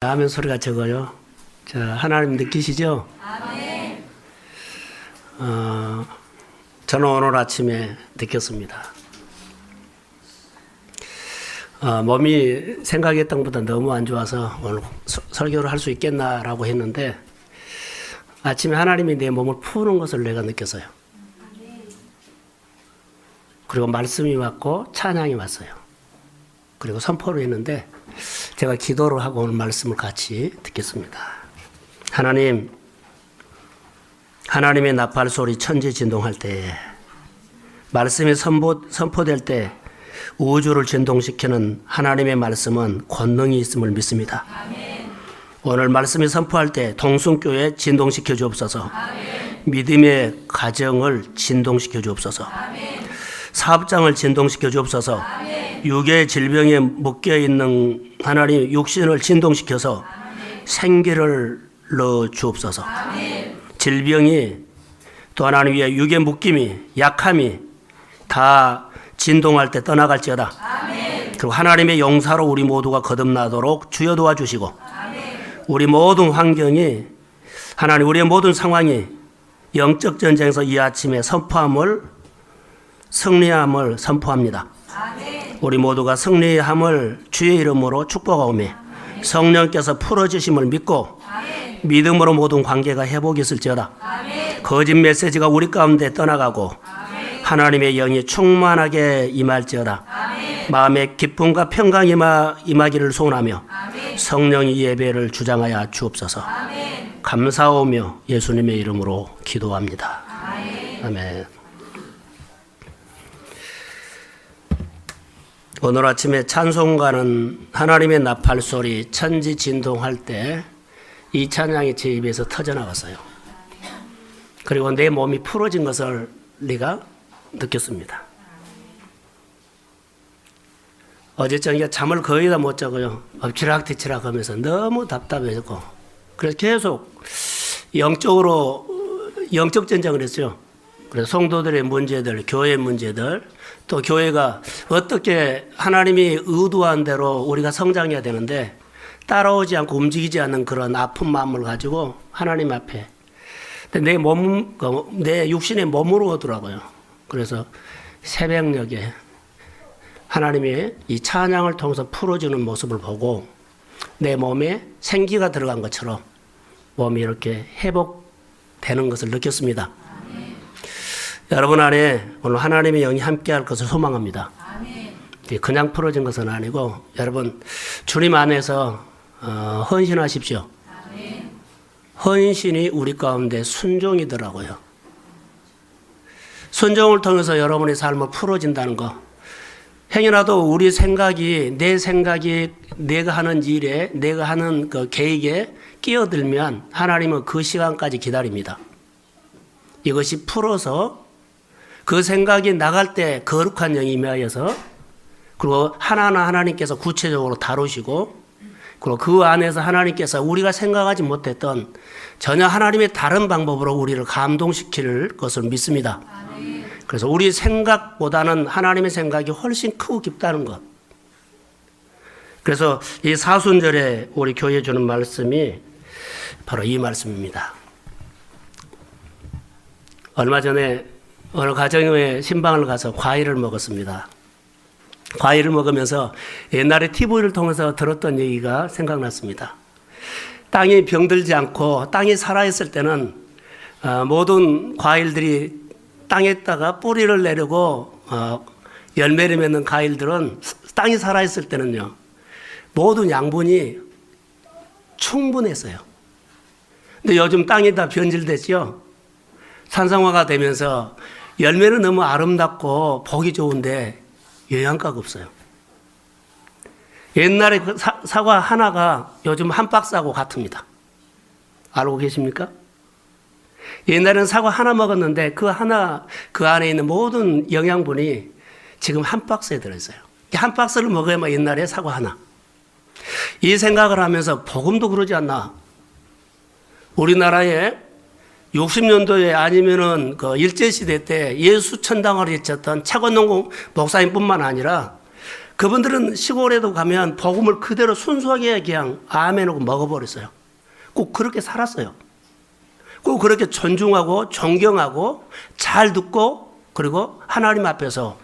아멘 소리가 적어요. 자, 하나님 느끼시죠? 아멘. 저는 오늘 아침에 느꼈습니다. 몸이 생각했던 것보다 너무 안 좋아서 오늘 설교를 할 수 있겠나라고 했는데 아침에 하나님이 내 몸을 푸는 것을 내가 느꼈어요. 그리고 말씀이 왔고 찬양이 왔어요. 그리고 선포를 했는데 제가 기도를 하고 오늘 말씀을 같이 듣겠습니다. 하나님, 하나님의 나팔 소리 천지 진동할 때, 말씀이 선포될 때 우주를 진동시키는 하나님의 말씀은 권능이 있음을 믿습니다. 아멘. 오늘 말씀이 선포할 때 동순교회 진동시켜 주옵소서. 아멘. 믿음의 가정을 진동시켜 주옵소서. 아멘. 사업장을 진동시켜 주옵소서. 아멘. 육의 질병에 묶여있는 하나님 육신을 진동시켜서 아멘. 생기를 넣어 주옵소서. 아멘. 질병이 또 하나님 위에 육의 묶임이 약함이 다 진동할 때 떠나갈지어다. 아멘. 그리고 하나님의 용사로 우리 모두가 거듭나도록 주여 도와주시고 아멘. 우리 모든 환경이 하나님 우리의 모든 상황이 영적 전쟁에서 이 아침에 승리함을 선포합니다. 아멘. 우리 모두가 승리함을 주의 이름으로 축복하오며 성령께서 풀어주심을 믿고 아멘. 믿음으로 모든 관계가 회복이 있을지어다. 아멘. 거짓 메시지가 우리 가운데 떠나가고 아멘. 하나님의 영이 충만하게 임할지어다. 아멘. 마음의 기쁨과 평강 임하기를 소원하며 아멘. 성령의 예배를 주장하여 주옵소서. 아멘. 감사하오며 예수님의 이름으로 기도합니다. 아멘. 아멘. 오늘 아침에 찬송가는 하나님의 나팔 소리 천지 진동할 때 이 찬양이 제 입에서 터져나왔어요. 그리고 내 몸이 풀어진 것을 내가 느꼈습니다. 어제 저녁에 잠을 거의 다 못 자고요. 엎치락뒤치락 하면서 너무 답답해졌고 그래서 계속 영적 전쟁을 했어요. 그래서 성도들의 문제들, 교회의 문제들, 또 교회가 어떻게 하나님이 의도한 대로 우리가 성장해야 되는데 따라오지 않고 움직이지 않는 그런 아픈 마음을 가지고 하나님 앞에 내 육신에 머무르더라고요. 그래서 새벽녘에 하나님이 이 찬양을 통해서 풀어주는 모습을 보고 내 몸에 생기가 들어간 것처럼 몸이 이렇게 회복되는 것을 느꼈습니다. 아멘. 여러분 안에 오늘 하나님의 영이 함께할 것을 소망합니다. 아멘. 그냥 풀어진 것은 아니고 여러분 주님 안에서 헌신하십시오. 아멘. 헌신이 우리 가운데 순종이더라고요. 순종을 통해서 여러분의 삶을 풀어진다는 거. 행여라도 우리 생각이 내 생각이 내가 하는 일에 내가 하는 그 계획에 끼어들면 하나님은 그 시간까지 기다립니다. 이것이 풀어서 그 생각이 나갈 때 거룩한 영이 임하여서 그리고 하나하나 하나님께서 구체적으로 다루시고 그리고 그 안에서 하나님께서 우리가 생각하지 못했던 전혀 하나님의 다른 방법으로 우리를 감동시킬 것을 믿습니다. 아멘. 그래서 우리 생각보다는 하나님의 생각이 훨씬 크고 깊다는 것. 그래서 이 사순절에 우리 교회에 주는 말씀이 바로 이 말씀입니다. 얼마 전에 어느 가정의 신방을 가서 과일을 먹었습니다. 과일을 먹으면서 옛날에 TV를 통해서 들었던 얘기가 생각났습니다. 땅이 병들지 않고 땅이 살아있을 때는 모든 과일들이 땅에다가 뿌리를 내리고 열매를 맺는 과일들은 땅이 살아있을 때는요. 모든 양분이 충분했어요. 근데 요즘 땅이 다 변질됐죠. 산성화가 되면서 열매는 너무 아름답고 보기 좋은데 영양가가 없어요. 옛날에 그 사과 하나가 요즘 한 박스하고 같습니다. 알고 계십니까? 옛날에는 사과 하나 먹었는데 그 안에 있는 모든 영양분이 지금 한 박스에 들어있어요. 한 박스를 먹어야만 옛날에 사과 하나. 이 생각을 하면서 복음도 그러지 않나. 우리나라에 60년도에 아니면은 그 일제시대 때 예수 천당을 외쳤던 차관농 목사님뿐만 아니라 그분들은 시골에도 가면 복음을 그대로 순수하게 그냥 아멘하고 먹어버렸어요. 꼭 그렇게 살았어요. 꼭 그렇게 존중하고 존경하고 잘 듣고 그리고 하나님 앞에서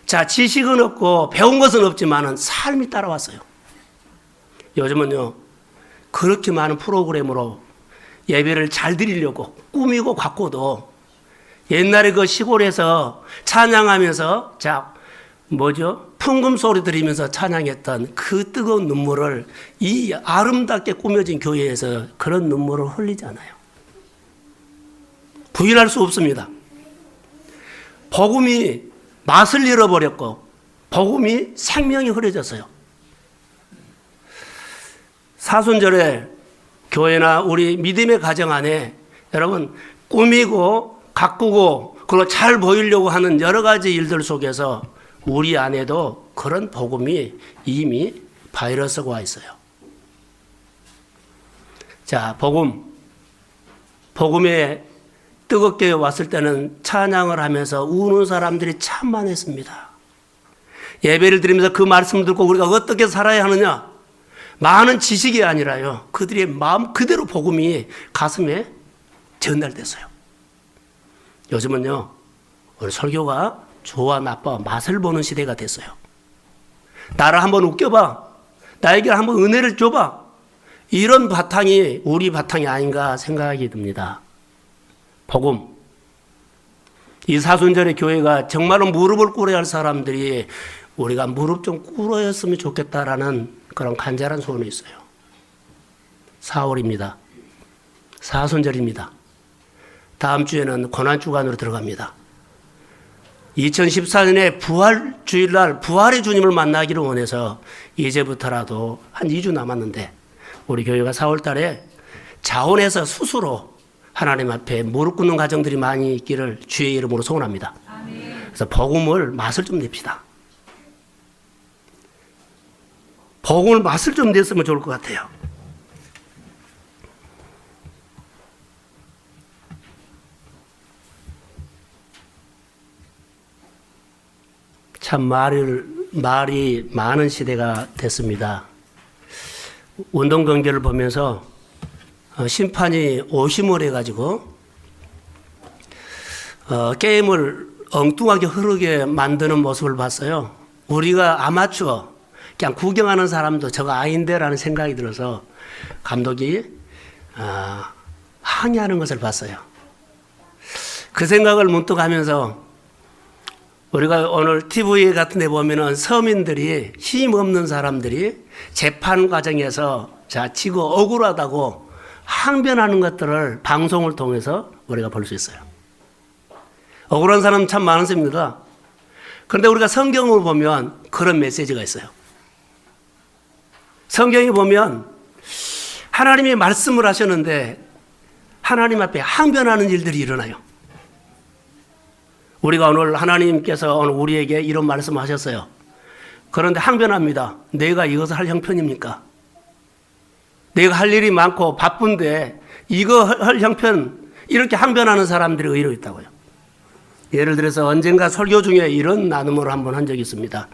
자, 지식은 없고 배운 것은 없지만은 삶이 따라왔어요. 요즘은요, 그렇게 많은 프로그램으로 예배를 잘 드리려고 꾸미고 갖고도 옛날에 그 시골에서 찬양하면서 풍금 소리 들으면서 찬양했던 그 뜨거운 눈물을 이 아름답게 꾸며진 교회에서 그런 눈물을 흘리지 않아요. 부인할 수 없습니다. 복음이 맛을 잃어버렸고 복음이 생명이 흐려졌어요. 사순절에 교회나 우리 믿음의 가정 안에 여러분 꾸미고 가꾸고 그리고 잘 보이려고 하는 여러 가지 일들 속에서 우리 안에도 그런 복음이 이미 바이러스가 와 있어요. 자, 복음에 뜨겁게 왔을 때는 찬양을 하면서 우는 사람들이 참 많았습니다. 예배를 드리면서 그 말씀을 듣고 우리가 어떻게 살아야 하느냐? 많은 지식이 아니라요. 그들의 마음 그대로 복음이 가슴에 전달됐어요. 요즘은요, 우리 설교가 좋아 나빠 맛을 보는 시대가 됐어요. 나를 한번 웃겨봐. 나에게 한번 은혜를 줘봐. 이런 바탕이 우리 바탕이 아닌가 생각이 듭니다. 복음. 이 사순절의 교회가 정말로 무릎을 꿇어야 할 사람들이 우리가 무릎 좀 꿇어였으면 좋겠다라는 그런 간절한 소원이 있어요. 4월입니다. 사순절입니다. 다음 주에는 고난주간으로 들어갑니다. 2014년에 부활 주일날 부활의 주님을 만나기를 원해서 이제부터라도 한 2주 남았는데 우리 교회가 4월 달에 자원해서 스스로 하나님 앞에 무릎 꿇는 가정들이 많이 있기를 주의 이름으로 소원합니다. 그래서 복음을 맛을 좀 냅시다. 복음을 맛을 좀 냈으면 좋을 것 같아요. 참 말이 많은 시대가 됐습니다. 운동 경기를 보면서 심판이 오심을 해가지고 게임을 엉뚱하게 흐르게 만드는 모습을 봤어요. 우리가 아마추어 그냥 구경하는 사람도 저거 아닌데라는 생각이 들어서 감독이 항의하는 것을 봤어요. 그 생각을 문득 하면서 우리가 오늘 TV 같은 데 보면은 서민들이 힘없는 사람들이 재판 과정에서 지고 억울하다고 항변하는 것들을 방송을 통해서 우리가 볼 수 있어요. 억울한 사람 참 많습니다. 그런데 우리가 성경을 보면 그런 메시지가 있어요. 성경에 보면 하나님이 말씀을 하셨는데 하나님 앞에 항변하는 일들이 일어나요. 우리가 오늘 하나님께서 오늘 우리에게 이런 말씀을 하셨어요. 그런데 항변합니다. 내가 이것을 할 형편입니까? 내가 할 일이 많고 바쁜데 이거 할 형편, 이렇게 항변하는 사람들이 의외로 있다고요. 예를 들어서 언젠가 설교 중에 이런 나눔을 한번 한 적이 있습니다.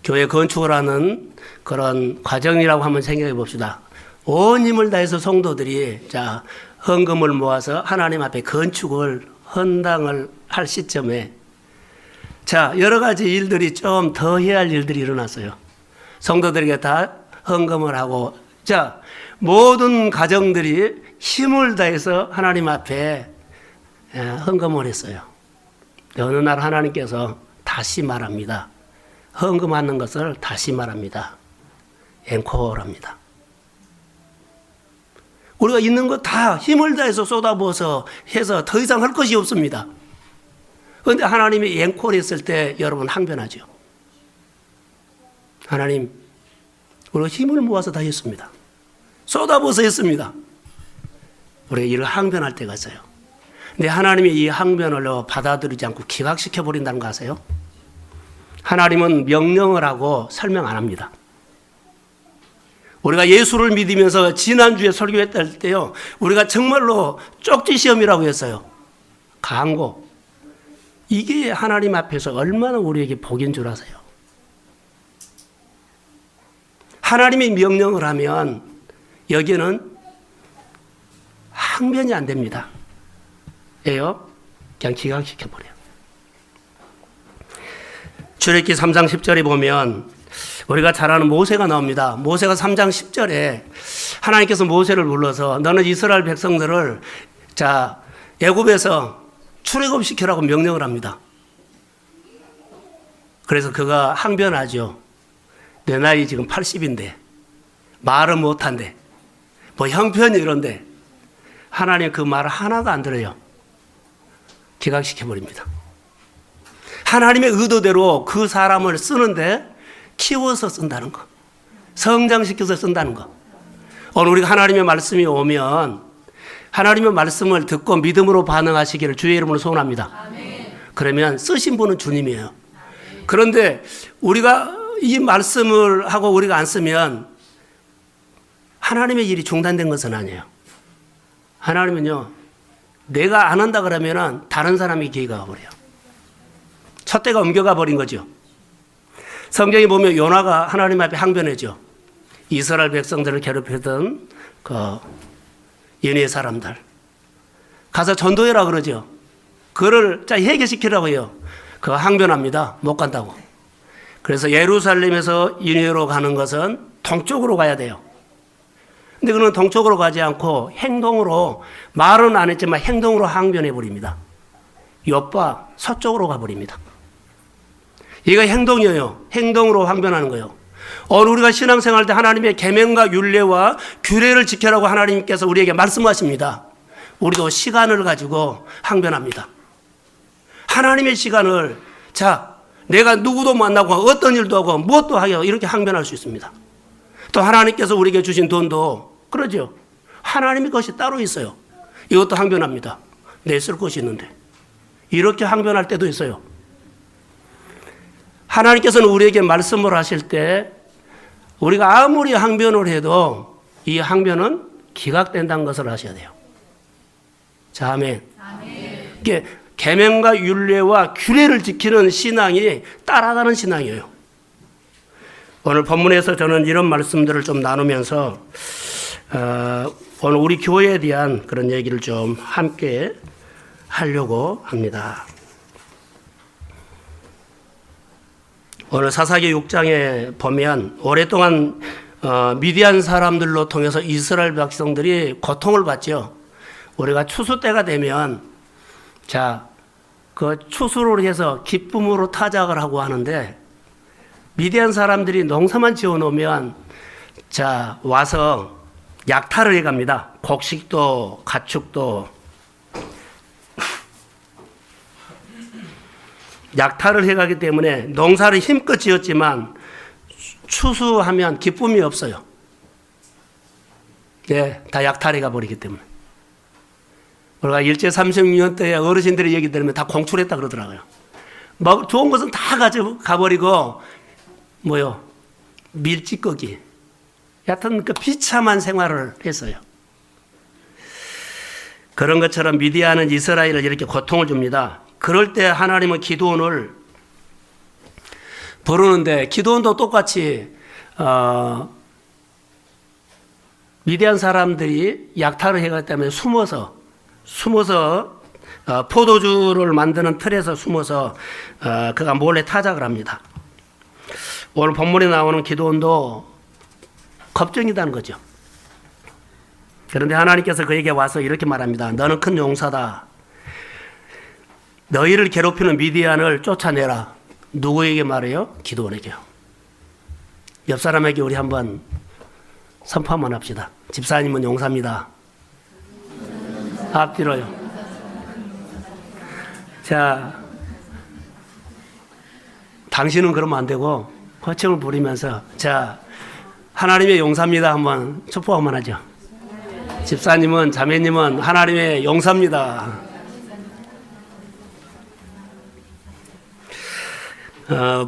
교회 건축을 하는 그런 과정이라고 한번 생각해 봅시다. 온 힘을 다해서 성도들이 헌금을 모아서 하나님 앞에 건축을 헌당을 할 시점에 여러 가지 일들이 좀 더 해야 할 일들이 일어났어요. 성도들에게 다 헌금을 하고 모든 가정들이 힘을 다해서 하나님 앞에 헌금을 했어요. 어느 날 하나님께서 다시 말합니다. 헌금하는 것을 다시 말합니다. 앵콜합니다. 우리가 있는 거 다 힘을 다해서 쏟아부어서 해서 더 이상 할 것이 없습니다. 그런데 하나님이 앵콜했을 때 여러분 항변하죠. 하나님, 우리가 힘을 모아서 다 했습니다. 쏟아부어서 했습니다. 우리가 이를 항변할 때가 있어요. 근데 하나님이 이 항변을 받아들이지 않고 기각시켜 버린다는 거 아세요? 하나님은 명령을 하고 설명 안 합니다. 우리가 예수를 믿으면서 지난주에 설교했을 때요, 우리가 정말로 쪽지 시험이라고 했어요. 강고. 이게 하나님 앞에서 얼마나 우리에게 복인 줄 아세요? 하나님이 명령을 하면 여기에는 항변이 안 됩니다. 예요? 그냥 기각시켜버려요. 출애굽기 3장 10절에 보면 우리가 잘 아는 모세가 나옵니다. 모세가 3장 10절에 하나님께서 모세를 불러서 너는 이스라엘 백성들을 애굽에서 출애굽시키라고 명령을 합니다. 그래서 그가 항변하죠. 내 나이 지금 80인데 말은 못한데 뭐 형편이 이런데 하나님 그 말 하나도 안 들어요. 기각시켜버립니다. 하나님의 의도대로 그 사람을 쓰는데 키워서 쓴다는 거, 성장시켜서 쓴다는 거. 오늘 우리가 하나님의 말씀이 오면 하나님의 말씀을 듣고 믿음으로 반응하시기를 주의 이름으로 소원합니다. 아멘. 그러면 쓰신 분은 주님이에요. 그런데 우리가 이 말씀을 하고 우리가 안 쓰면 하나님의 일이 중단된 것은 아니에요. 하나님은요, 내가 안 한다 그러면 다른 사람이 기회가 가버려요. 촛대가 옮겨가 버린 거죠. 성경에 보면 요나가 하나님 앞에 항변하죠. 이스라엘 백성들을 괴롭히던 그 연예 사람들 가서 전도해라 그러죠. 그를 해결시키라고 해요. 그거 항변합니다. 못 간다고. 그래서 예루살렘에서 니느웨로 가는 것은 동쪽으로 가야 돼요. 근데 그는 동쪽으로 가지 않고 행동으로, 말은 안 했지만 행동으로 항변해 버립니다. 욥바 서쪽으로 가버립니다. 이거 행동이에요. 행동으로 항변하는 거예요. 오늘 우리가 신앙생활 때 하나님의 계명과 율례와 규례를 지켜라고 하나님께서 우리에게 말씀하십니다. 우리도 시간을 가지고 항변합니다. 하나님의 시간을 내가 누구도 만나고 어떤 일도 하고 무엇도 하고 이렇게 항변할 수 있습니다. 또 하나님께서 우리에게 주신 돈도 그러죠. 하나님의 것이 따로 있어요. 이것도 항변합니다. 내 쓸 것이 있는데. 이렇게 항변할 때도 있어요. 하나님께서는 우리에게 말씀을 하실 때 우리가 아무리 항변을 해도 이 항변은 기각된다는 것을 아셔야 돼요. 자, 아멘. 이게 계명과 율례와 규례를 지키는 신앙이 따라가는 신앙이에요. 오늘 본문에서 저는 이런 말씀들을 좀 나누면서 오늘 우리 교회에 대한 그런 얘기를 좀 함께 하려고 합니다. 오늘 사사기 6장에 보면 오랫동안 미디안 사람들로 통해서 이스라엘 백성들이 고통을 받죠. 우리가 추수 때가 되면 그 추수를 해서 기쁨으로 타작을 하고 하는데 미디안 사람들이 농사만 지어 놓으면 와서 약탈을 해 갑니다. 곡식도 가축도 약탈을 해 가기 때문에 농사를 힘껏 지었지만 추수하면 기쁨이 없어요. 다 약탈해 가 버리기 때문에. 우리가 일제 36년 때 어르신들의 얘기 들으면 다 공출했다 그러더라고요. 막 좋은 것은 다 가버리고 밀찌꺼기. 여하튼 그 비참한 생활을 했어요. 그런 것처럼 미디안은 이스라엘을 이렇게 고통을 줍니다. 그럴 때 하나님은 기드온을 부르는데 기드온도 똑같이 미디안 사람들이 약탈을 해갔기 때문에 숨어서 포도주를 만드는 틀에서 숨어서 그가 몰래 타작을 합니다. 오늘 본문에 나오는 기드온도 겁쟁이다는 거죠. 그런데 하나님께서 그에게 와서 이렇게 말합니다. 너는 큰 용사다. 너희를 괴롭히는 미디안을 쫓아내라. 누구에게 말해요? 기드온에게요. 옆 사람에게 우리 한번 선포 한번 합시다. 집사님은 용사입니다. 앞뒤로요. 당신은 그러면 안 되고 호칭을 부리면서 하나님의 용사입니다. 한번 촉포 한번 하죠. 집사님은, 자매님은 하나님의 용사입니다.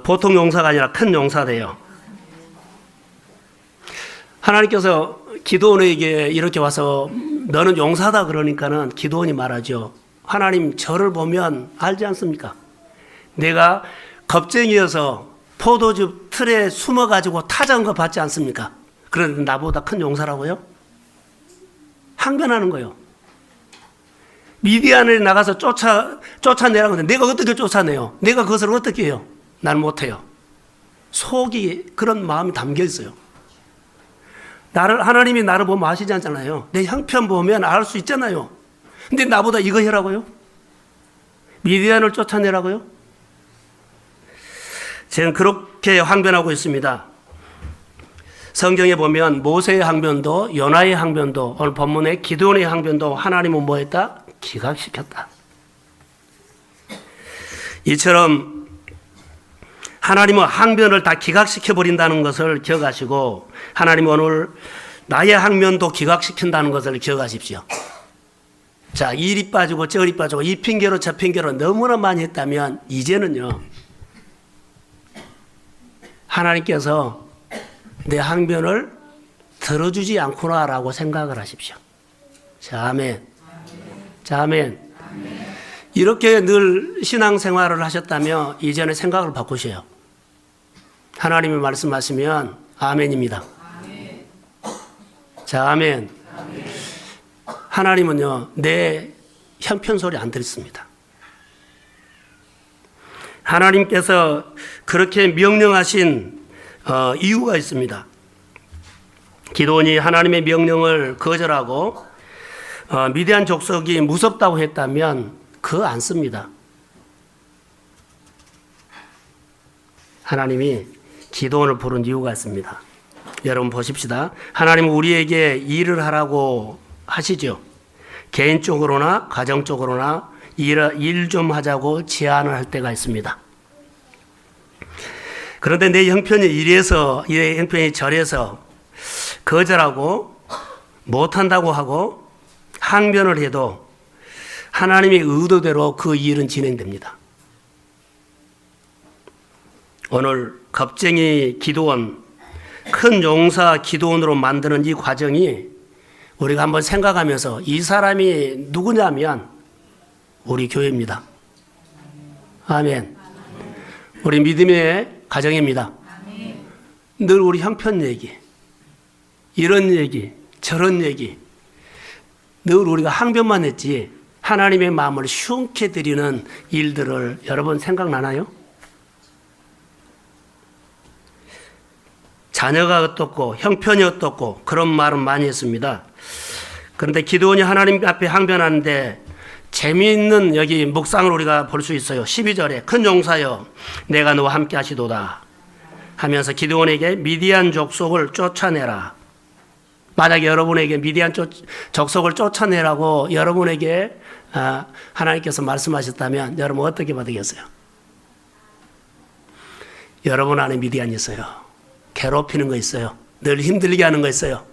보통 용사가 아니라 큰 용사돼요. 하나님께서 기드온에게 이렇게 와서 너는 용사다 그러니까는 기드온이 말하죠. 하나님 저를 보면 알지 않습니까? 내가 겁쟁이여서 포도즙 틀에 숨어가지고 타자한 거 받지 않습니까? 그런데 나보다 큰 용사라고요? 항변하는 거예요. 미디안을 나가서 쫓아내라고 하는데 내가 어떻게 쫓아내요? 내가 그것을 어떻게 해요? 난 못해요. 속이 그런 마음이 담겨 있어요. 하나님이 나를 보면 아시지 않잖아요. 내 형편 보면 알 수 있잖아요. 근데 나보다 이거 해라고요? 미디안을 쫓아내라고요? 저는 그렇게 항변하고 있습니다. 성경에 보면 모세의 항변도 요나의 항변도 오늘 본문의 기드온의 항변도 하나님은 뭐 했다? 기각시켰다. 이처럼 하나님은 항변을 다 기각시켜버린다는 것을 기억하시고 하나님은 오늘 나의 항변도 기각시킨다는 것을 기억하십시오. 자, 이리 빠지고 저리 빠지고 이 핑계로 저 핑계로 너무나 많이 했다면 이제는요 하나님께서 내 항변을 들어주지 않구나라고 생각을 하십시오. 자, 아멘. 자, 아멘. 이렇게 늘 신앙생활을 하셨다면 이제는 생각을 바꾸세요. 하나님이 말씀하시면 아멘입니다. 자, 아멘. 하나님은요 내 형편 소리 안 듣습니다. 하나님께서 그렇게 명령하신 이유가 있습니다. 기드온이 하나님의 명령을 거절하고 미디안 족속이 무섭다고 했다면 그거 안 씁니다. 하나님이 기드온을 부른 이유가 있습니다. 여러분 보십시다. 하나님은 우리에게 일을 하라고 하시죠. 개인적으로나 가정적으로나 일 좀 하자고 제안을 할 때가 있습니다. 그런데 내 형편이 이래서, 내 형편이 저래서 거절하고 못한다고 하고 항변을 해도 하나님의 의도대로 그 일은 진행됩니다. 오늘 겁쟁이 기드온, 큰 용사 기드온으로 만드는 이 과정이 우리가 한번 생각하면서 이 사람이 누구냐면 우리 교회입니다. 아멘. 우리 믿음의 가정입니다. 늘 우리 형편 얘기, 이런 얘기, 저런 얘기, 늘 우리가 항변만 했지 하나님의 마음을 시원케 드리는 일들을 여러분 생각나나요? 자녀가 어떻고 형편이 어떻고 그런 말은 많이 했습니다. 그런데 기드온이 하나님 앞에 항변하는데 재미있는 여기 묵상을 우리가 볼 수 있어요. 12절에 큰 용사여 내가 너와 함께 하시도다 하면서 기드온에게 미디안 족속을 쫓아내라. 만약에 여러분에게 미디안 족속을 쫓아내라고 여러분에게 하나님께서 말씀하셨다면 여러분 어떻게 받으겠어요? 여러분 안에 미디안이 있어요. 괴롭히는 거 있어요. 늘 힘들게 하는 거 있어요.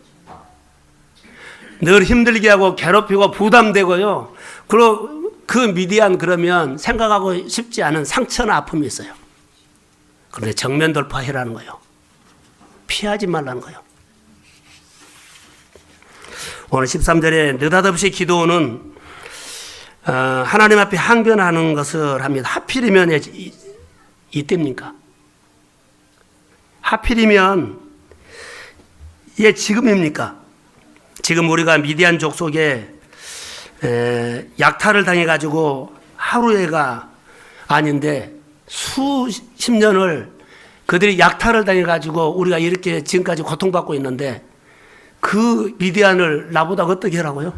늘 힘들게 하고 괴롭히고 부담되고요. 그리고 그 미디안 그러면 생각하고 싶지 않은 상처나 아픔이 있어요. 그런데 정면 돌파해라는 거예요. 피하지 말라는 거예요. 오늘 13절에 느닷없이 기드온은 하나님 앞에 항변하는 것을 합니다. 하필이면 이때입니까? 하필이면 지금입니까? 지금 우리가 미디안 족속에 약탈을 당해가지고 하루에가 아닌데 수십 년을 그들이 약탈을 당해가지고 우리가 이렇게 지금까지 고통받고 있는데 그 미디안을 나보다 어떻게 하라고요?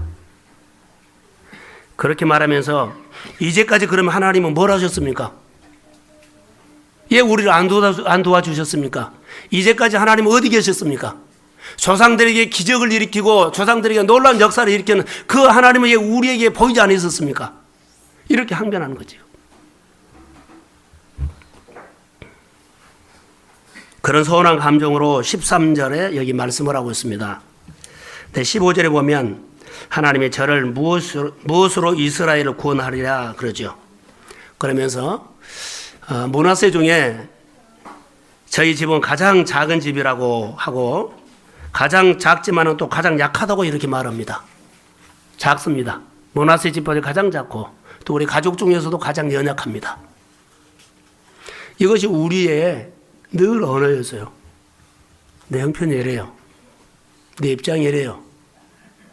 그렇게 말하면서 이제까지 그러면 하나님은 뭘 하셨습니까? 예, 우리를 안 도와주셨습니까? 이제까지 하나님은 어디 계셨습니까? 조상들에게 기적을 일으키고 조상들에게 놀라운 역사를 일으키는 그 하나님은 예, 우리에게 보이지 않으셨습니까? 이렇게 항변하는 거죠. 그런 서운한 감정으로 13절에 여기 말씀을 하고 있습니다. 15절에 보면 하나님의 저를 무엇으로 이스라엘을 구원하리라 그러죠. 그러면서 므낫세 중에 저희 집은 가장 작은 집이라고 하고 가장 작지만은 또 가장 약하다고 이렇게 말합니다. 작습니다. 므낫세 집보다 가장 작고 또 우리 가족 중에서도 가장 연약합니다. 이것이 우리의 늘 언어였어요. 내 형편이 이래요. 내 입장이 이래요.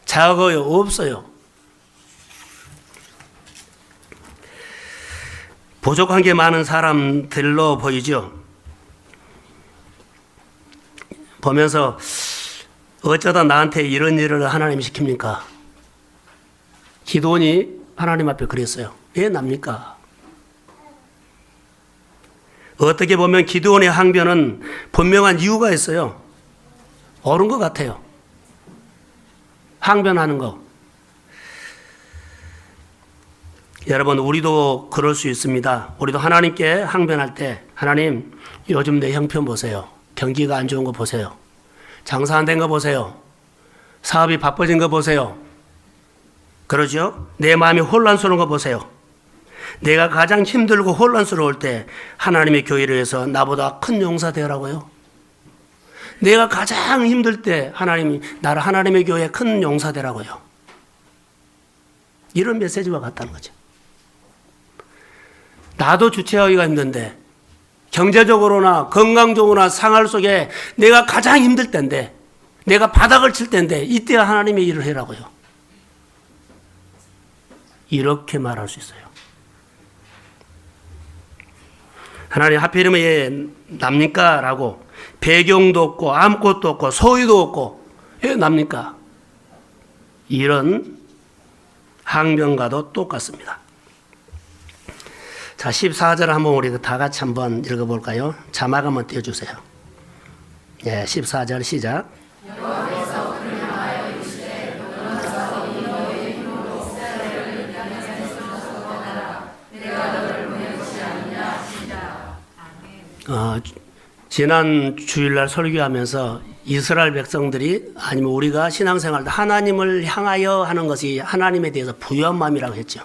작아요. 없어요. 부족한 게 많은 사람들로 보이죠. 보면서 어쩌다 나한테 이런 일을 하나님이 시킵니까? 기도원이 하나님 앞에 그랬어요. 왜 납니까? 어떻게 보면 기도원의 항변은 분명한 이유가 있어요. 옳은 것 같아요. 항변하는 거. 여러분, 우리도 그럴 수 있습니다. 우리도 하나님께 항변할 때, 하나님, 요즘 내 형편 보세요. 경기가 안 좋은 거 보세요. 장사 안 된 거 보세요. 사업이 바빠진 거 보세요. 그러죠? 내 마음이 혼란스러운 거 보세요. 내가 가장 힘들고 혼란스러울 때 하나님의 교회를 위해서 나보다 큰 용사 되라고요. 내가 가장 힘들 때 하나님이 나를 하나님의 교회에 큰 용사 되라고요. 이런 메시지와 같다는 거죠. 나도 주체하기가 힘든데 경제적으로나 건강적으로나 상할 속에 내가 가장 힘들 때인데 내가 바닥을 칠 때인데 이때 하나님의 일을 해라고요. 이렇게 말할 수 있어요. 하나님 하필이면 왜 납니까? 라고 배경도 없고 아무것도 없고 소유도 없고 왜 납니까? 이런 항변과도 똑같습니다. 자, 14절 한번 우리 다 같이 한번 읽어볼까요? 자막 한번 띄워주세요. 예, 14절 시작. 지난 주일날 설교하면서 이스라엘 백성들이 아니면 우리가 신앙생활 때 하나님을 향하여 하는 것이 하나님에 대해서 부유한 마음이라고 했죠.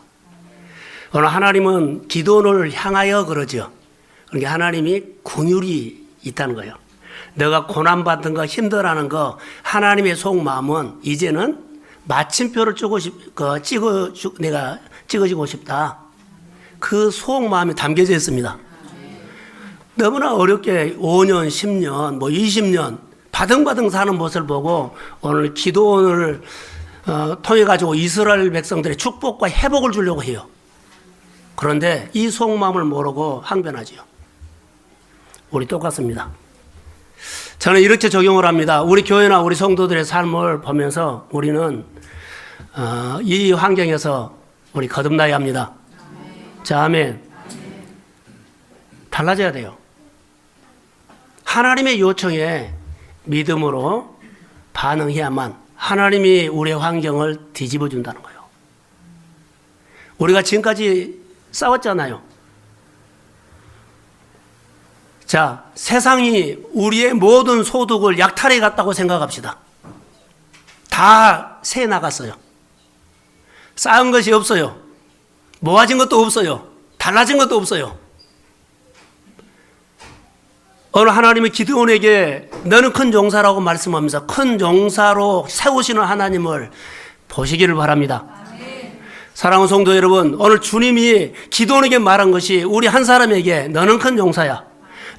오늘 하나님은 기도를 향하여 그러죠. 그러니까 하나님이 긍휼이 있다는 거예요. 내가 고난받은 거 힘들어하는 거 하나님의 속마음은 이제는 마침표를 내가 찍어주고 싶다. 그 속마음이 담겨져 있습니다. 너무나 어렵게 5년, 10년, 20년 바등바등 사는 모습을 보고 오늘 기도원을 통해 가지고 이스라엘 백성들의 축복과 회복을 주려고 해요. 그런데 이 속마음을 모르고 항변하지요. 우리 똑같습니다. 저는 이렇게 적용을 합니다. 우리 교회나 우리 성도들의 삶을 보면서 우리는 이 환경에서 우리 거듭나야 합니다. 자, 아멘. 달라져야 돼요. 하나님의 요청에 믿음으로 반응해야만 하나님이 우리의 환경을 뒤집어 준다는 거예요. 우리가 지금까지 싸웠잖아요. 자, 세상이 우리의 모든 소득을 약탈해 갔다고 생각합시다. 다 새 나갔어요. 쌓은 것이 없어요. 모아진 것도 없어요. 달라진 것도 없어요. 오늘 하나님이 기드온에게 너는 큰 용사라고 말씀하면서 큰 용사로 세우시는 하나님을 보시기를 바랍니다. 사랑하는 성도 여러분, 오늘 주님이 기드온에게 말한 것이 우리 한 사람에게 너는 큰 용사야.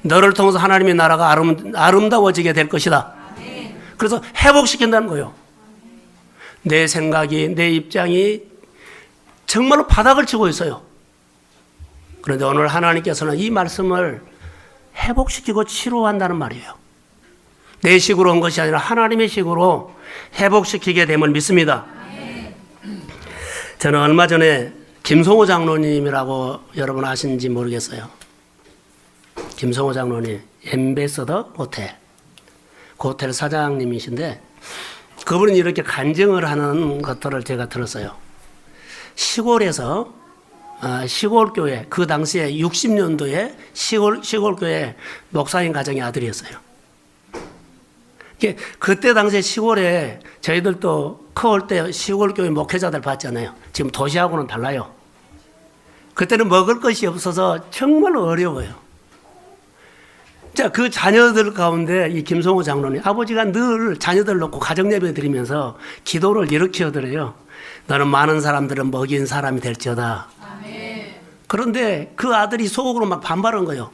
너를 통해서 하나님의 나라가 아름다워지게 될 것이다. 그래서 회복시킨다는 거예요. 내 생각이, 내 입장이 정말로 바닥을 치고 있어요. 그런데 오늘 하나님께서는 이 말씀을 회복시키고 치료한다는 말이에요. 내 식으로 온 것이 아니라 하나님의 식으로 회복시키게 됨을 믿습니다. 저는 얼마 전에 김성호 장로님이라고 여러분 아시는지 모르겠어요. 김성호 장로님, 엠베서더 호텔. 그 호텔 사장님이신데 그분은 이렇게 간증을 하는 것들을 제가 들었어요. 시골에서 시골교회, 그 당시에 60년도에 시골교회 목사님 가정의 아들이었어요. 그때 당시에 시골에 저희들도 커올 때 시골교회 목회자들 봤잖아요. 지금 도시하고는 달라요. 그때는 먹을 것이 없어서 정말로 어려워요. 자, 그 자녀들 가운데 이 김성호 장로님, 아버지가 늘 자녀들 놓고 가정예배 드리면서 기도를 이렇게 하더래요. 너는 많은 사람들은 먹인 사람이 될지어다. 그런데 그 아들이 속으로 막 반발한 거예요.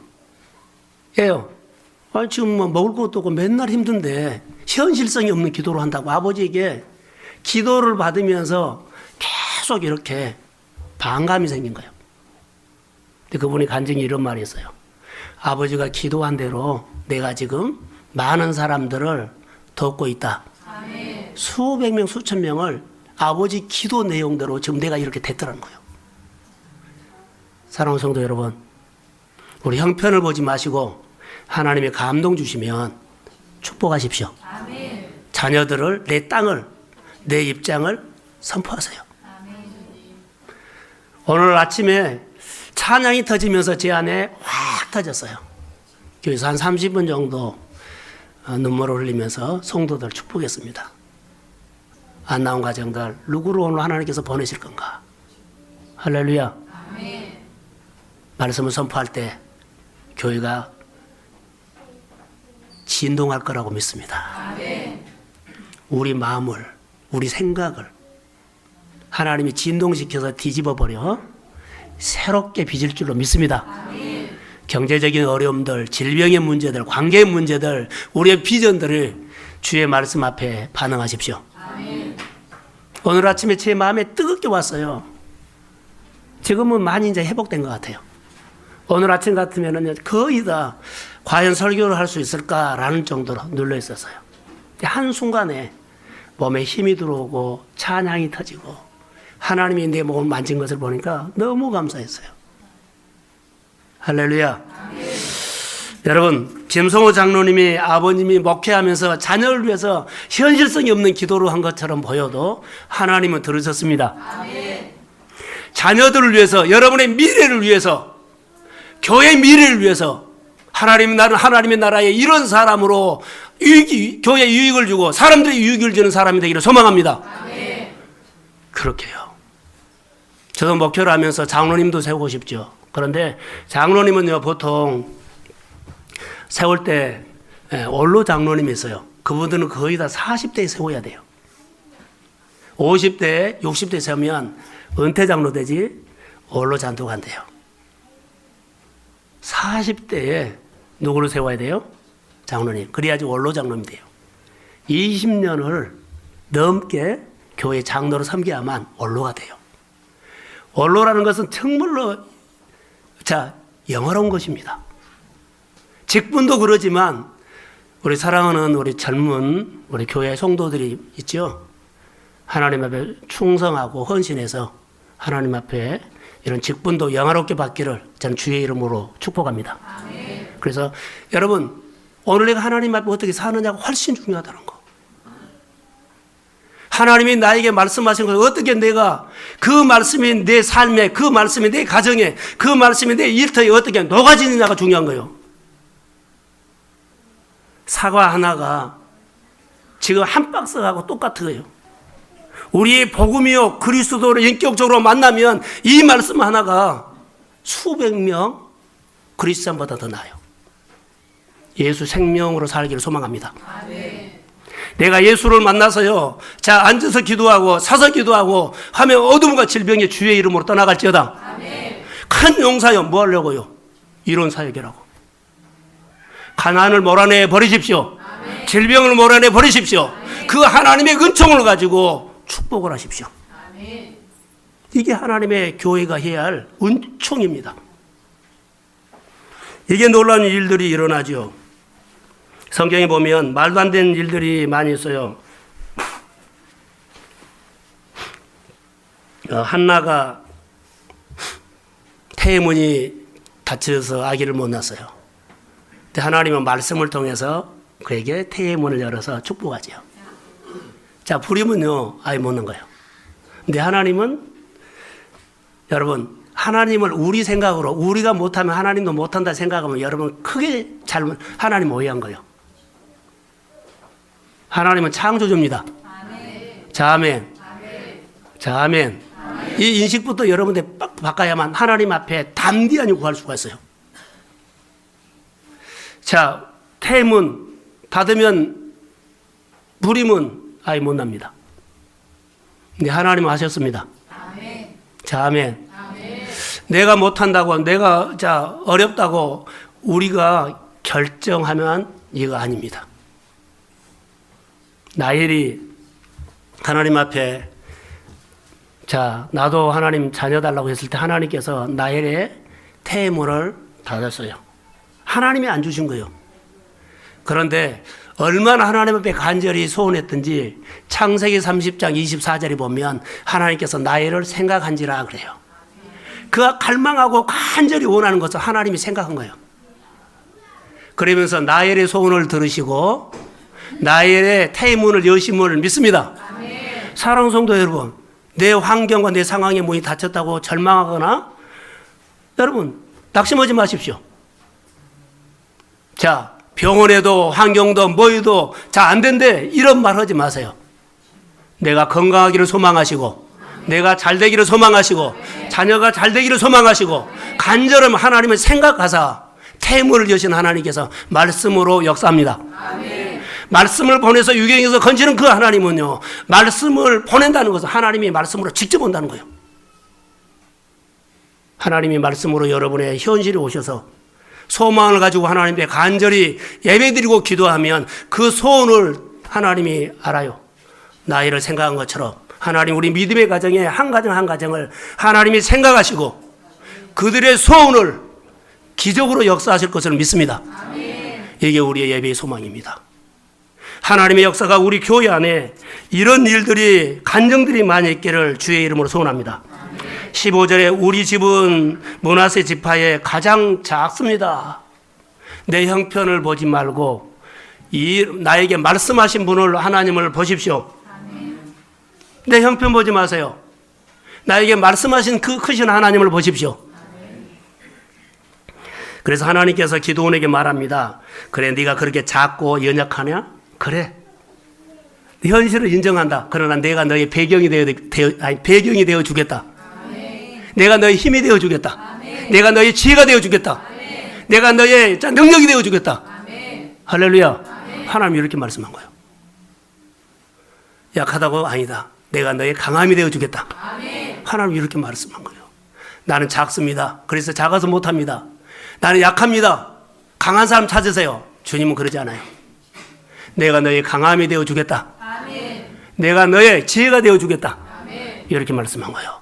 예요. 아니, 지금 뭐 먹을 것도 없고 맨날 힘든데 현실성이 없는 기도를 한다고 아버지에게 기도를 받으면서 계속 이렇게 반감이 생긴 거예요. 근데 그분이 간증이 이런 말이 있어요. 아버지가 기도한 대로 내가 지금 많은 사람들을 돕고 있다. 아멘. 수백 명, 수천 명을 아버지 기도 내용대로 지금 내가 이렇게 됐더라는 거예요. 사랑하는 성도 여러분, 우리 형편을 보지 마시고 하나님의 감동 주시면 축복하십시오. 아멘. 자녀들을, 내 땅을, 내 입장을 선포하세요. 아멘. 오늘 아침에 찬양이 터지면서 제 안에 확 터졌어요. 교회에서 한 30분 정도 눈물을 흘리면서 성도들 축복했습니다. 안 나온 가정들 누구를 오늘 하나님께서 보내실 건가? 할렐루야. 아멘. 말씀을 선포할 때 교회가 진동할 거라고 믿습니다. 아멘. 우리 마음을, 우리 생각을 하나님이 진동시켜서 뒤집어 버려 새롭게 빚을 줄로 믿습니다. 아멘. 경제적인 어려움들, 질병의 문제들, 관계의 문제들, 우리의 비전들을 주의 말씀 앞에 반응하십시오. 아멘. 오늘 아침에 제 마음에 뜨겁게 왔어요. 지금은 많이 이제 회복된 것 같아요. 오늘 아침 같으면은 거의 다 과연 설교를 할 수 있을까라는 정도로 눌러 있었어요. 한순간에 몸에 힘이 들어오고 찬양이 터지고 하나님이 내 몸을 만진 것을 보니까 너무 감사했어요. 할렐루야. 여러분, 김성호 장로님이 아버님이 목회하면서 자녀를 위해서 현실성이 없는 기도를 한 것처럼 보여도 하나님은 들으셨습니다. 아멘. 자녀들을 위해서, 여러분의 미래를 위해서, 교회의 미래를 위해서 하나님의 나라에 이런 사람으로 교회에 유익을 주고 사람들이 유익을 주는 사람이 되기를 소망합니다. 아멘. 그렇게요. 저도 목표를 하면서 장로님도 세우고 싶죠. 그런데 장로님은요, 보통 세울 때 원로 장로님이 있어요. 그분들은 거의 다 40대에 세워야 돼요. 50대, 60대 세우면 은퇴 장로 되지 원로 잔도가 안 돼요. 40대에 누구를 세워야 돼요? 장로님. 그래야지 원로 장로님이 돼요. 20년을 넘게 교회 장로로 섬겨야만 원로가 돼요. 원로라는 것은 정말로 영어로운 것입니다. 직분도 그러지만 우리 사랑하는 우리 젊은 우리 교회 성도들이 있죠. 하나님 앞에 충성하고 헌신해서 하나님 앞에 이런 직분도 영화롭게 받기를 저는 주의 이름으로 축복합니다. 아멘. 그래서 여러분, 오늘 내가 하나님 앞에 어떻게 사느냐가 훨씬 중요하다는 거. 하나님이 나에게 말씀하신 것을 어떻게 내가 그 말씀이 내 삶에, 그 말씀이 내 가정에, 그 말씀이 내 일터에 어떻게 녹아지느냐가 중요한 거예요. 사과 하나가 지금 한 박스하고 똑같아요. 우리의 복음이요 그리스도를 인격적으로 만나면 이 말씀 하나가 수백 명 그리스도인보다 더 나아요. 예수 생명으로 살기를 소망합니다. 아멘. 내가 예수를 만나서요, 자 앉아서 기도하고 서서 기도하고 하면 어둠과 질병이 주의 이름으로 떠나갈지어다. 아멘. 큰 용사요, 뭐 하려고요? 이런 사역이라고. 가난을 몰아내 버리십시오. 아멘. 질병을 몰아내 버리십시오. 아멘. 그 하나님의 은총을 가지고 축복을 하십시오. 아멘. 이게 하나님의 교회가 해야 할 은총입니다. 이게 놀라운 일들이 일어나죠. 성경에 보면 말도 안 되는 일들이 많이 있어요. 한나가 태문이 다쳐서 아기를 못 낳았어요. 근데 하나님은 말씀을 통해서 그에게 태문을 열어서 축복하죠. 자, 불임은요, 아예 못 낳은 거예요. 근데 하나님은, 여러분, 하나님을 우리 생각으로, 우리가 못하면 하나님도 못한다 생각하면 여러분 크게 하나님 오해한 거예요. 하나님은 창조주입니다. 아멘. 자, 아멘. 아멘. 자, 아멘. 이 인식부터 여러분들 바꿔야만 하나님 앞에 담대하니 구할 수가 있어요. 자, 태문 받으면 불임은 아예 못 납니다. 근데 하나님은 하셨습니다. 아멘. 자, 아멘. 아멘. 내가 못한다고, 내가 어렵다고 우리가 결정하면 이거 아닙니다. 나엘이 하나님 앞에 자, 나도 하나님 자녀 달라고 했을 때 하나님께서 나엘의 태문을 닫았어요. 하나님이 안 주신 거예요. 그런데 얼마나 하나님 앞에 간절히 소원했던지 창세기 30장 24절에 보면 하나님께서 나엘을 생각한지라 그래요. 그가 갈망하고 간절히 원하는 것을 하나님이 생각한 거예요. 그러면서 나엘의 소원을 들으시고 나엘의 태문을 여심을 믿습니다. 사랑하는 성도 여러분, 내 환경과 내 상황에 문이 닫혔다고 절망하거나 여러분 낙심하지 마십시오. 자, 병원에도 환경도 뭐해도 자, 안 된대 이런 말 하지 마세요. 내가 건강하기를 소망하시고 내가 잘 되기를 소망하시고 자녀가 잘 되기를 소망하시고 간절한 하나님을 생각하사 태문을 여신 하나님께서 말씀으로 역사합니다. 말씀을 보내서 유경에서 건지는 그 하나님은요, 말씀을 보낸다는 것은 하나님이 말씀으로 직접 온다는 거예요. 하나님이 말씀으로 여러분의 현실에 오셔서 소망을 가지고 하나님께 간절히 예배드리고 기도하면 그 소원을 하나님이 알아요. 나이를 생각한 것처럼 하나님 우리 믿음의 가정에 한 가정 한 가정을 하나님이 생각하시고 그들의 소원을 기적으로 역사하실 것을 믿습니다. 이게 우리의 예배의 소망입니다. 하나님의 역사가 우리 교회 안에 이런 일들이 간증들이 많이 있기를 주의 이름으로 소원합니다. 15절에 우리 집은 므낫세 지파에 가장 작습니다. 내 형편을 보지 말고 나에게 말씀하신 분을 하나님을 보십시오. 내 형편 보지 마세요. 나에게 말씀하신 그 크신 하나님을 보십시오. 그래서 하나님께서 기드온에게 말합니다. 그래, 네가 그렇게 작고 연약하냐? 그래, 현실을 인정한다. 그러나 내가 너의 배경이 되어 주겠다. 내가 너의 힘이 되어 주겠다. 내가 너의 지혜가 되어 주겠다. 내가 너의 능력이 되어 주겠다. 할렐루야. 하나님이 이렇게 말씀한 거예요. 약하다고 아니다. 내가 너의 강함이 되어 주겠다. 하나님이 이렇게 말씀한 거예요. 나는 작습니다. 그래서 작아서 못합니다. 나는 약합니다. 강한 사람 찾으세요. 주님은 그러지 않아요. 내가 너의 강함이 되어 주겠다. 내가 너의 지혜가 되어 주겠다. 이렇게 말씀한 거예요.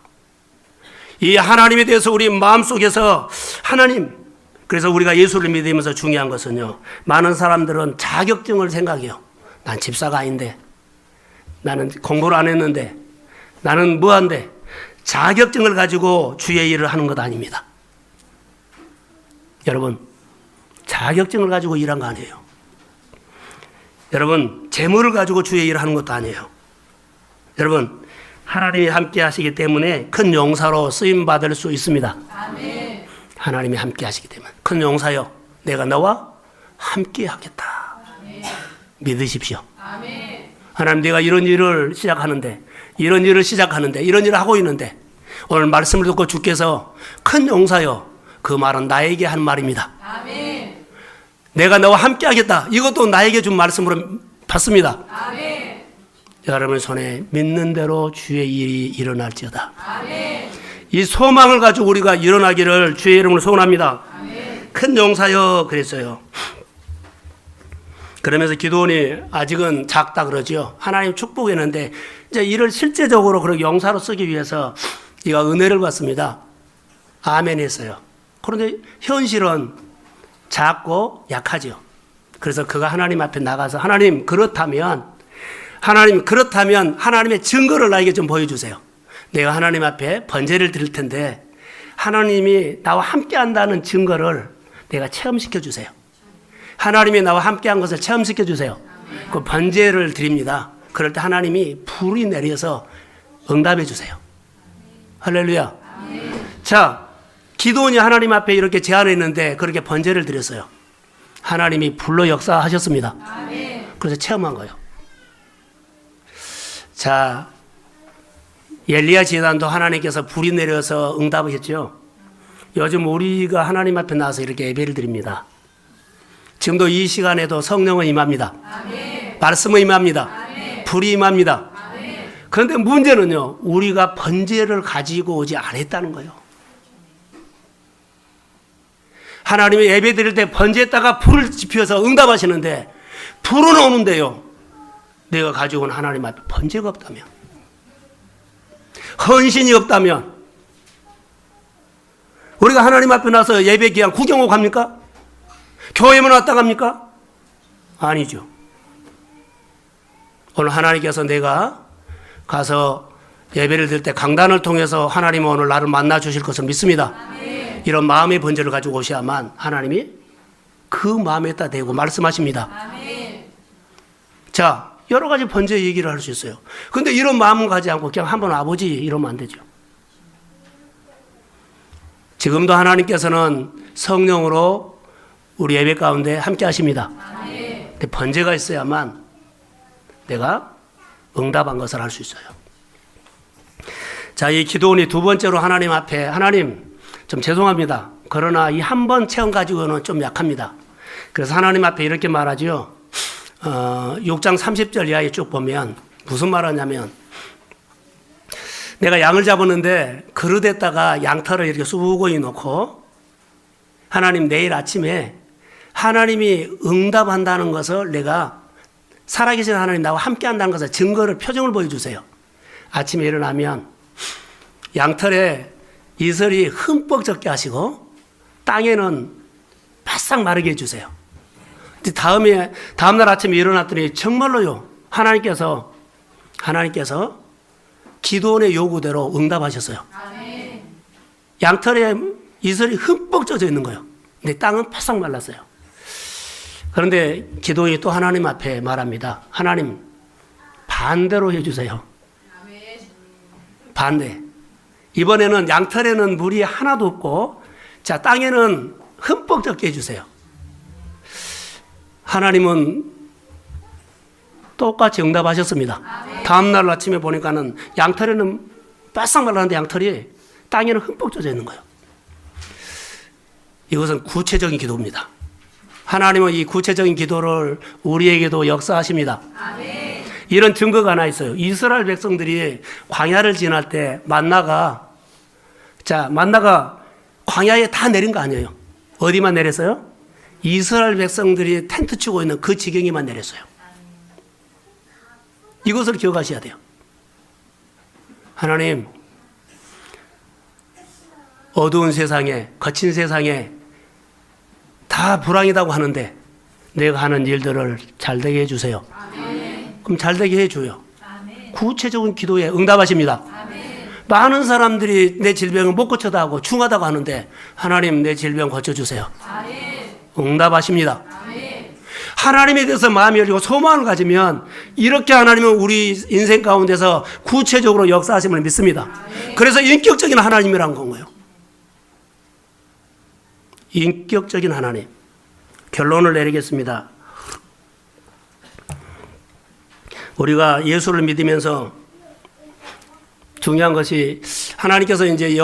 이 하나님에 대해서 우리 마음속에서 하나님, 그래서 우리가 예수를 믿으면서 중요한 것은요, 많은 사람들은 자격증을 생각해요. 난 집사가 아닌데, 나는 공부를 안 했는데, 나는 뭐한데, 자격증을 가지고 주의 일을 하는 것 아닙니다. 여러분, 자격증을 가지고 일한 거 아니에요. 여러분, 재물을 가지고 주의 일을 하는 것도 아니에요. 여러분, 하나님이 함께 하시기 때문에 큰 용사로 쓰임 받을 수 있습니다. 아멘. 하나님이 함께 하시기 때문에 큰 용사요, 내가 너와 함께 하겠다. 아멘. 믿으십시오. 아멘. 하나님, 내가 이런 일을 시작하는데 이런 일을 하고 있는데 오늘 말씀을 듣고 주께서 큰 용사요, 그 말은 나에게 한 말입니다. 아멘. 내가 너와 함께 하겠다. 이것도 나에게 준 말씀으로 받습니다. 아멘. 여러분 손에 믿는 대로 주의 일이 일어날지어다. 아멘. 이 소망을 가지고 우리가 일어나기를 주의 이름으로 소원합니다. 아멘. 큰 용사여 그랬어요. 그러면서 기드온이 아직은 작다 그러죠. 하나님 축복했는데 이제 이를 실제적으로 그렇게 용사로 쓰기 위해서 이가 은혜를 받습니다. 아멘 했어요. 그런데 현실은 작고 약하죠. 그래서 그가 하나님 앞에 나가서 하나님 그렇다면 하나님의 증거를 나에게 좀 보여주세요. 내가 하나님 앞에 번제를 드릴 텐데 하나님이 나와 함께 한다는 증거를 내가 체험시켜 주세요. 하나님이 나와 함께 한 것을 체험시켜 주세요. 그 번제를 드립니다. 그럴 때 하나님이 불이 내려서 응답해 주세요. 할렐루야. 자, 기드온이 하나님 앞에 이렇게 제안했는데 그렇게 번제를 드렸어요. 하나님이 불로 역사하셨습니다. 그래서 체험한 거예요. 자, 엘리야 제단도 하나님께서 불이 내려서 응답을 했죠. 요즘 우리가 하나님 앞에 나와서 이렇게 예배를 드립니다. 지금도 이 시간에도 성령은 임합니다. 말씀은 임합니다. 불이 임합니다. 그런데 문제는요, 우리가 번제를 가지고 오지 않았다는 거예요. 하나님이 예배 드릴 때 번제에다가 불을 지펴서 응답하시는데 불은 오는데요. 내가 가지고 온 하나님 앞에 번제가 없다면, 헌신이 없다면, 우리가 하나님 앞에 나서 예배 기한 구경 오고 갑니까? 교회만 왔다 갑니까? 아니죠. 오늘 하나님께서 내가 가서 예배를 드릴 때 강단을 통해서 하나님은 오늘 나를 만나 주실 것을 믿습니다. 아멘. 이런 마음의 번제를 가지고 오셔야만 하나님이 그 마음에다 대고 말씀하십니다. 아멘. 자, 여러 가지 번제 얘기를 할 수 있어요. 근데 이런 마음을 가지 않고 그냥 한번 아버지 이러면 안 되죠. 지금도 하나님께서는 성령으로 우리 예배 가운데 함께 하십니다. 아멘. 근데 번제가 있어야만 내가 응답한 것을 할 수 있어요. 자, 이 기도원이 두 번째로 하나님 앞에, 하나님 좀 죄송합니다. 그러나 이 한 번 체험 가지고는 좀 약합니다. 그래서 하나님 앞에 이렇게 말하죠. 6장 30절 이하에 쭉 보면 무슨 말하냐면, 내가 양을 잡았는데 그릇에다가 양털을 이렇게 수고이 놓고 하나님 내일 아침에 하나님이 응답한다는 것을, 내가 살아계신 하나님 나와 함께 한다는 것을 증거를, 표정을 보여주세요. 아침에 일어나면 양털에 이슬이 흠뻑 젖게 하시고 땅에는 바싹 마르게 해주세요. 다음날 아침에 일어났더니 정말로요, 하나님께서 기도원의 요구대로 응답하셨어요. 아멘. 양털에 이슬이 흠뻑 젖어 있는 거예요. 근데 땅은 바싹 말랐어요. 그런데 기도원이 또 하나님 앞에 말합니다. 하나님, 반대로 해주세요. 아멘. 반대. 이번에는 양털에는 물이 하나도 없고, 자, 땅에는 흠뻑 젖게 해주세요. 하나님은 똑같이 응답하셨습니다. 아멘. 다음날 아침에 보니까는 양털에는 바싹 말랐는데 양털이 땅에는 흠뻑 젖어 있는 거예요. 이것은 구체적인 기도입니다. 하나님은 이 구체적인 기도를 우리에게도 역사하십니다. 아멘. 이런 증거가 하나 있어요. 이스라엘 백성들이 광야를 지날 때 만나가 광야에 다 내린 거 아니에요. 어디만 내렸어요? 이스라엘 백성들이 텐트 치고 있는 그 지경에만 내렸어요. 이것을 기억하셔야 돼요. 하나님, 어두운 세상에, 거친 세상에 다 불황이라고 하는데 내가 하는 일들을 잘되게 해주세요. 아멘. 그럼 잘되게 해줘요. 아멘. 구체적인 기도에 응답하십니다. 아멘. 많은 사람들이 내 질병을 못 고쳐다고 중하다고 하는데 하나님, 내 질병 고쳐주세요. 아멘. 응답하십니다. 아멘. 하나님에 대해서 마음이 열리고 소망을 가지면 이렇게 하나님은 우리 인생 가운데서 구체적으로 역사하심을 믿습니다. 그래서 인격적인 하나님이란 건 거예요. 인격적인 하나님. 결론을 내리겠습니다. 우리가 예수를 믿으면서 중요한 것이, 하나님께서 이제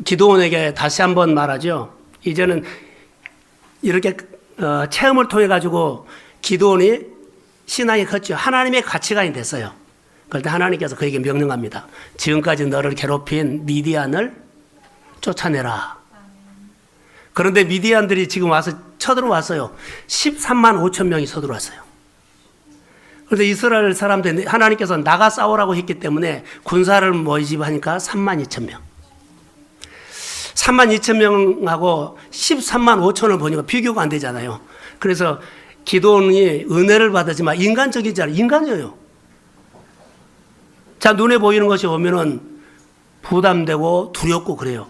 기도원에게 다시 한번 말하죠. 이제는 이렇게 체험을 통해 가지고 기도원이 신앙이 컸죠. 하나님의 가치관이 됐어요. 그럴 때 하나님께서 그에게 명령합니다. 지금까지 너를 괴롭힌 미디안을 쫓아내라. 그런데 미디안들이 지금 와서 쳐들어왔어요. 13만 5천 명이 쳐들어왔어요. 그런데 이스라엘 사람들, 하나님께서 나가 싸우라고 했기 때문에 군사를 모집하니까 3만 2천 명. 3만 2천 명하고 13만 5천을 보니까 비교가 안 되잖아요. 그래서 기도원이 은혜를 받았지만 인간적이지 않아요. 인간이에요. 자, 눈에 보이는 것이 오면은 부담되고 두렵고 그래요.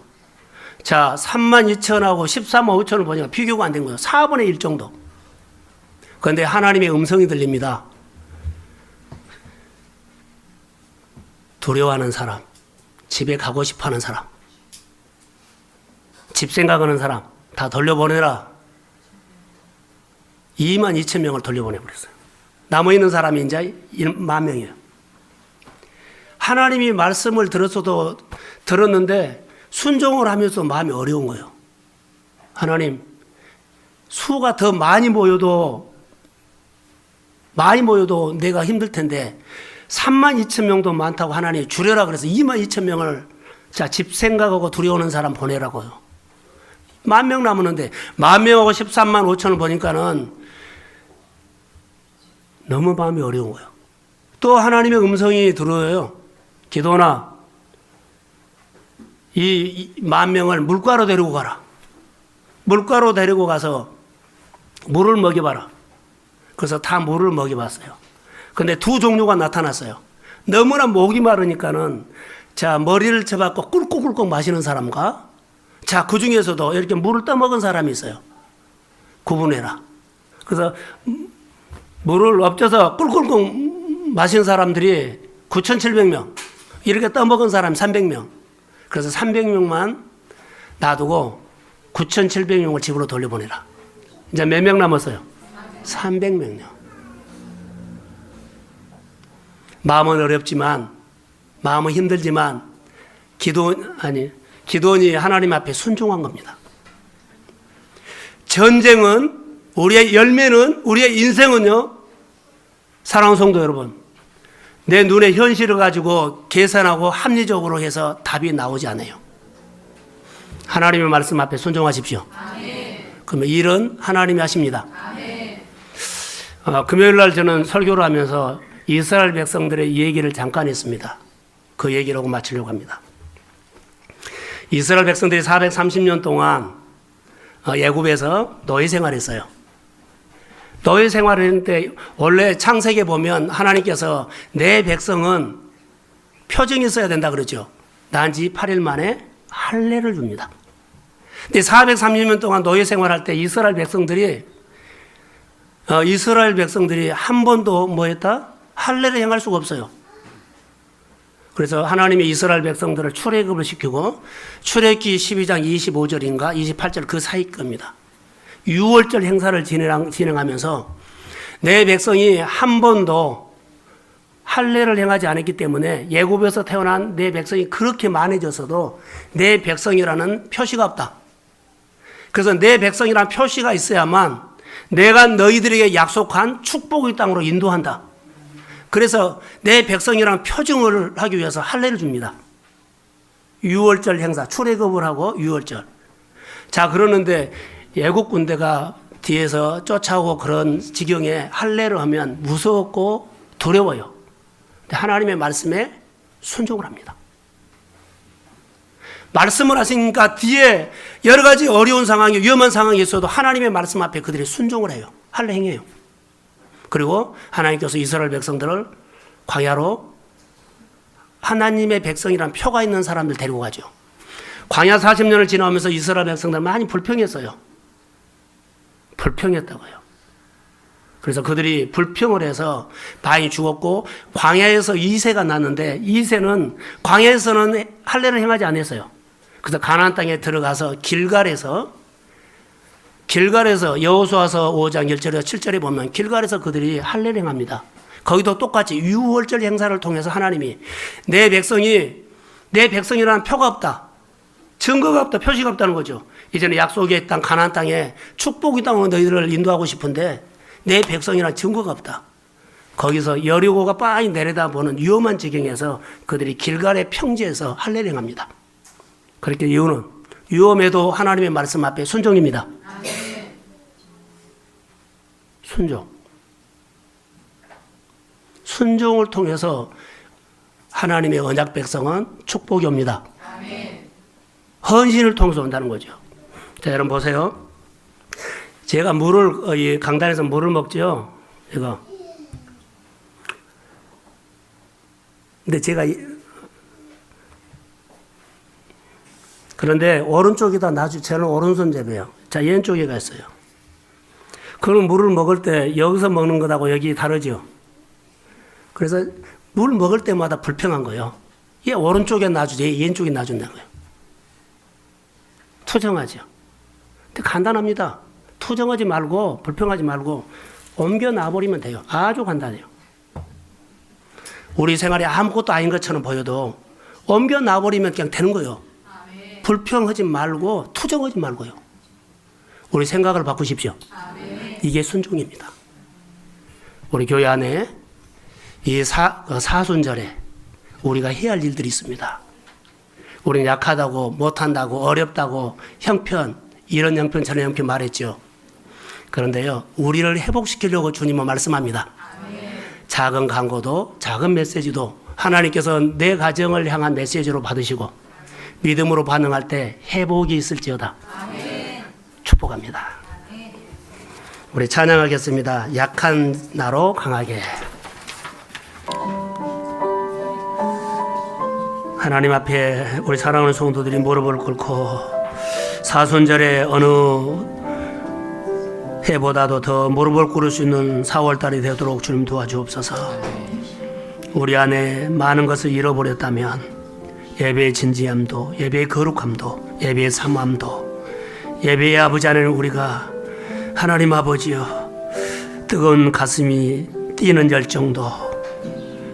자, 3만 2천하고 13만 5천을 보니까 비교가 안 된 거예요. 4분의 1 정도. 그런데 하나님의 음성이 들립니다. 두려워하는 사람, 집에 가고 싶어 하는 사람, 집 생각하는 사람 다 돌려보내라. 2만 2천 명을 돌려보내버렸어요. 남아있는 사람이 이제 1만 명이에요. 하나님이 말씀을 들었는데 순종을 하면서 마음이 어려운 거예요. 하나님, 수가 더 많이 모여도 내가 힘들 텐데 3만 2천 명도 많다고 하나님이 줄여라 그래서 2만 2천 명을 자, 집 생각하고 두려워하는 사람 보내라고요. 10,000명 남았는데 10,000명하고 13만 5천을 보니까는 너무 마음이 어려운 거예요. 또 하나님의 음성이 들어요. 기도나 이 10,000명을 물가로 데리고 가라. 물가로 데리고 가서 물을 먹여봐라. 그래서 다 물을 먹여봤어요. 근데 두 종류가 나타났어요. 너무나 목이 마르니까는 자, 머리를 쳐박고 꿀꺽꿀꺽 마시는 사람과 자, 그 중에서도 이렇게 물을 떠먹은 사람이 있어요. 구분해라. 그래서 물을 엎져서 꿀꿀꿀 마신 사람들이 9,700명, 이렇게 떠먹은 사람이 300명. 그래서 300명만 놔두고 9,700명을 집으로 돌려보내라. 이제 몇 명 남았어요? 300명요. 마음은 어렵지만, 마음은 힘들지만, 기도원이 하나님 앞에 순종한 겁니다. 전쟁은, 우리의 열매는, 우리의 인생은요, 사랑하는 성도 여러분, 내 눈의 현실을 가지고 계산하고 합리적으로 해서 답이 나오지 않아요. 하나님의 말씀 앞에 순종하십시오. 그러면 일은 하나님이 하십니다. 금요일 날 저는 설교를 하면서 이스라엘 백성들의 얘기를 잠깐 했습니다. 그 얘기를 하고 마치려고 합니다. 이스라엘 백성들이 430년 동안 애굽에서 노예 생활했어요. 노예 생활을 했는데 원래 창세기에 보면 하나님께서 내 백성은 표징이 있어야 된다 그러죠. 난지 8일 만에 할례를 줍니다. 근데 430년 동안 노예 생활할 때 이스라엘 백성들이 한 번도 뭐 했다? 할례를 행할 수가 없어요. 그래서 하나님이 이스라엘 백성들을 출애굽을 시키고 출애굽기 12장 25절인가 28절 그 사이 겁니다. 6월절 행사를 진행하면서 내 백성이 한 번도 할례를 행하지 않았기 때문에 애굽에서 태어난 내 백성이 그렇게 많아졌어도 내 백성이라는 표시가 없다. 그래서 내 백성이라는 표시가 있어야만 내가 너희들에게 약속한 축복의 땅으로 인도한다. 그래서 내 백성이라는 표징을 하기 위해서 할례를 줍니다. 6월절 행사, 출애굽을 하고 6월절. 자, 그러는데 애국 군대가 뒤에서 쫓아오고 그런 지경에 할례를 하면 무섭고 두려워요. 근데 하나님의 말씀에 순종을 합니다. 말씀을 하시니까 뒤에 여러 가지 어려운 상황이, 위험한 상황이 있어도 하나님의 말씀 앞에 그들이 순종을 해요. 할례 행해요. 그리고 하나님께서 이스라엘 백성들을 광야로 하나님의 백성이란 표가 있는 사람들 데리고 가죠. 광야 40년을 지나오면서 이스라엘 백성들 많이 불평했어요. 불평했다고요. 그래서 그들이 불평을 해서 많이 죽었고 광야에서 2세가 났는데 2세는 광야에서는 할례를 행하지 않았어요. 그래서 가나안 땅에 들어가서 길갈에서 여호수아서 5장 1절에서 7절에 보면 길갈에서 그들이 할례를 행합니다. 거기도 똑같이 유월절 행사를 통해서 하나님이 내 백성이라는 표가 없다. 증거가 없다. 표시가 없다는 거죠. 이제는 약속의 땅 가나안 땅에 축복의 땅으로 너희들을 인도하고 싶은데 내 백성이라는 증거가 없다. 거기서 여리고가 빤히 내려다보는 위험한 지경에서 그들이 길갈의 평지에서 할례를 행합니다. 그렇게 이유는 위험에도 하나님의 말씀 앞에 순종입니다. 순종을 통해서 하나님의 언약 백성은 축복이 옵니다. 헌신을 통해서 온다는 거죠. 자, 여러분 보세요. 제가 이 강단에서 물을 먹죠. 이거. 근데 그런데 오른쪽이다 저는 오른손잡이에요. 자, 왼쪽에가 있어요. 그럼 물을 먹을 때 여기서 먹는 것하고 여기 다르죠. 그래서 물 먹을 때마다 불평한 거예요. 얘 오른쪽에 놔주지, 얘 왼쪽에 놔준다고요. 투정하죠. 근데 간단합니다. 투정하지 말고, 불평하지 말고, 옮겨 놔버리면 돼요. 아주 간단해요. 우리 생활이 아무것도 아닌 것처럼 보여도 옮겨 놔버리면 그냥 되는 거예요. 불평하지 말고, 투정하지 말고요. 우리 생각을 바꾸십시오. 이게 순종입니다. 우리 교회 안에 이 사순절에 우리가 해야 할 일들이 있습니다. 우리는 약하다고, 못한다고, 어렵다고, 형편, 이런 형편 저런 형편 말했죠. 그런데요, 우리를 회복시키려고 주님은 말씀합니다. 작은 광고도 작은 메시지도 하나님께서 내 가정을 향한 메시지로 받으시고 믿음으로 반응할 때 회복이 있을지어다. 축복합니다. 우리 찬양하겠습니다. 약한 나로 강하게. 하나님 앞에 우리 사랑하는 성도들이 무릎을 꿇고 사순절에 어느 해보다도 더 무릎을 꿇을 수 있는 4월달이 되도록 주님 도와주옵소서. 우리 안에 많은 것을 잃어버렸다면 예배의 진지함도, 예배의 거룩함도, 예배의 사모함도, 예배의 아버지 안에는 우리가 하나님 아버지여 뜨거운 가슴이 뛰는 열정도,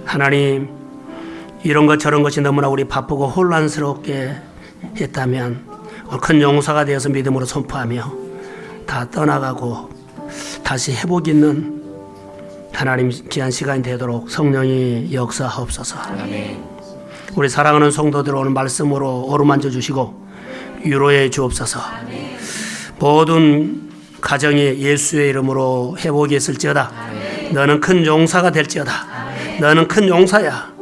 하나님 이런 것 저런 것이 너무나 우리 바쁘고 혼란스럽게 했다면 큰 용사가 되어서 믿음으로 선포하며 다 떠나가고 다시 회복 있는 하나님 귀한 시간이 되도록 성령이 역사하옵소서. 우리 사랑하는 성도들 오늘 말씀으로 어루만져 주시고 위로해 주옵소서. 모든 가정이 예수의 이름으로 회복이 있을지어다. 너는 큰 용사가 될지어다. 너는 큰 용사야.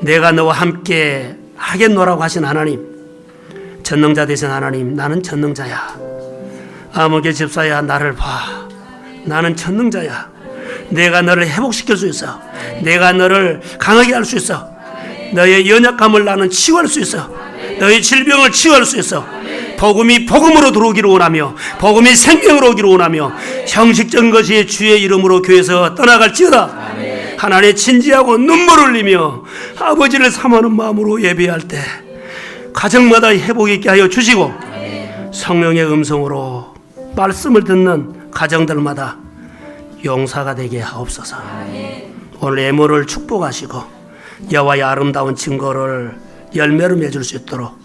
내가 너와 함께 하겠노라고 하신 하나님, 전능자 되신 하나님, 나는 전능자야. 아무개 집사야, 나를 봐. 나는 전능자야. 내가 너를 회복시킬 수 있어. 내가 너를 강하게 할 수 있어. 너의 연약함을 나는 치유할 수 있어. 너의 질병을 치유할 수 있어. 복음이 복음으로 들어오기를 원하며 복음이 생명으로 오기를 원하며 형식적인 것이 주의 이름으로 교회에서 떠나갈지어다. 하나님의 진지하고 눈물을 흘리며 아버지를 사모하는 마음으로 예배할 때 가정마다 회복이 있게 하여 주시고 성령의 음성으로 말씀을 듣는 가정들마다 용사가 되게 하옵소서. 오늘 예물을 축복하시고 여호와의 아름다운 증거를 열매로 맺을 수 있도록